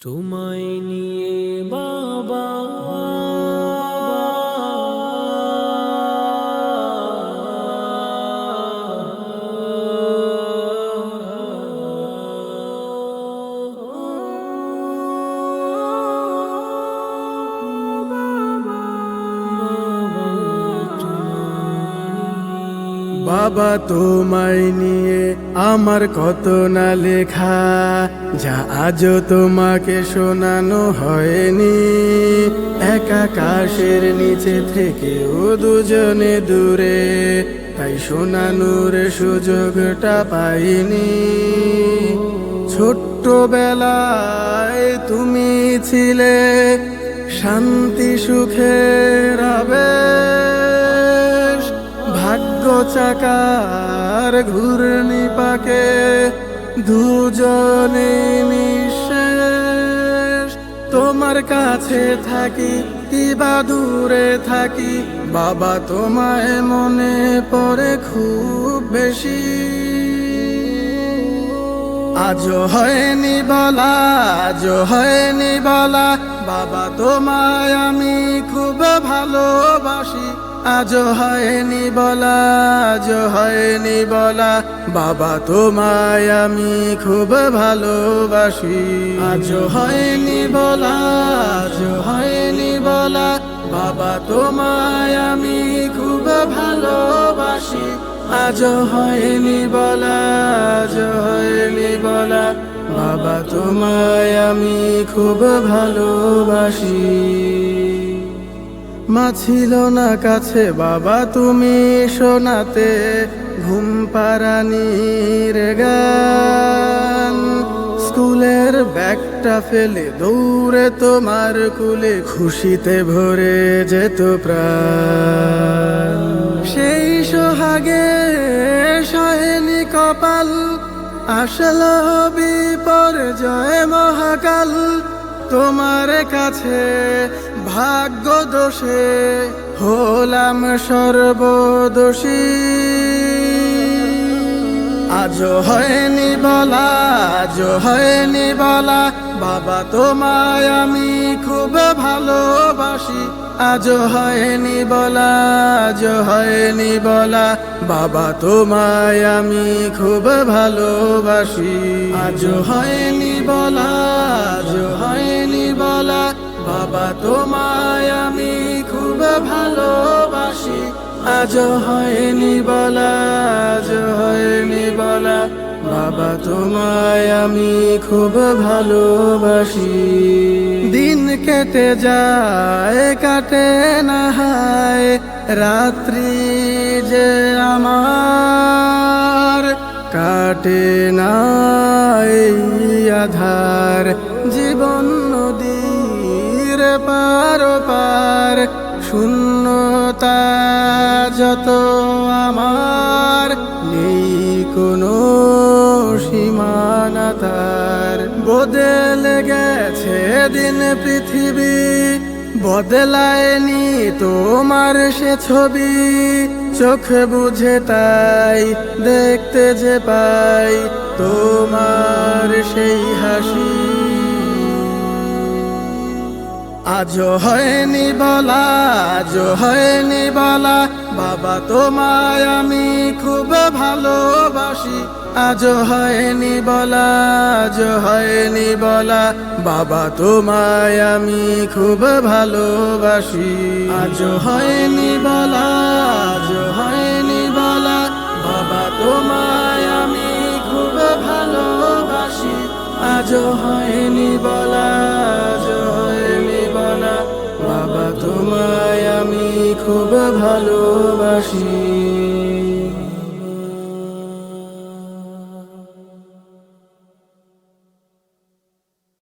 তোমায় নিয়ে বাবা বাবা তোমায় নিয়ে আমার কত না লেখা, যা আজও তোমাকে শোনানো হয়নি। এক আকাশের নিচে থেকেও দুজনে দূরে, তাই শোনানোর সুযোগটা পাইনি। ছোট্টবেলায় তুমি ছিলে শান্তি সুখের আবেশ, ভাগ্য চাকার ঘূর্ণি পাকে দুজনে নিঃশেষ। তোমার কাছে থাকি কিবা দূরে থাকি, বাবা তোমায় মনে পড়ে খুব বেশি। আজও হয়নি বলা, আজও হয়নি বলা, বাবা তোমায় আমি খুব ভালোবাসি। আজও হয়নি বলা, আজও হয়নি বলা, বাবা তোমায় আমি খুব ভালোবাসি। আজও হয়নি বলা, আজও হয়নি বলা, বাবা তোমায় আমি খুব ভালোবাসি। আজও হয়নি বলা, আজও হয়নি বলা, বাবা তোমায় আমি খুব ভালোবাসি। মা ছিল না কাছে, বাবা তুমি শোনাতে ঘুম পাড়ানির গান। স্কুলের ব্যাগটা ফেলে দৌড়ে তোমার কুলে, খুশিতে ভরে যেত প্রাণ। সেই সোহাগে সহেনি কপাল, আসলো বিপর্যয় মহাকাল। তোমার কাছে ভাগ্য দোষে হলাম সর্বদোষী। আজও হয়নি বলা, আজও হয়নি বলা, বাবা তোমায় আমি খুব ভালোবাসি। আজও হয়নি বলা, আজও হয়নি বলা, বাবা তোমায় আমি খুব ভালোবাসি। আজও হয়নি বলা, আজও হয়নি বলা, বাবা তোমায় আমি খুব ভালোবাসি। আজও হয়নি বলা, আজও হয়নি বলা, বাবা তোমায় আমি খুব ভালোবাসি। দিন কেটে যায় কাটে না হায়, রাত্রি যে আমার কাটে না এই আধার। জীবন নদীর পার পার, শূন্যতা যত আমার, নেই কোনো সীমানা তার। বদলে গেছে দিন পৃথিবী, বদলায়নি তোমার সে ছবি। চোখ বুঝে তাই দেখতে যে পাই তোমার সেই হাসি। আজও হয়নি বলা, আজও হয়নি বলা, বাবা তোমায় আমি খুব ভালোবাসি। আজও হয়নি বলা, আজও হয়নি বলা, বাবা তোমায় আমি খুব ভালোবাসি। আজও হয়নি বলা, আজও হয়নি বলা, বাবা তোমায় আমি খুব ভালোবাসি। আজও হয়নি বলা, আজও হয়নি বলা, বাবা তোমায় আমি খুব ভালোবাসি।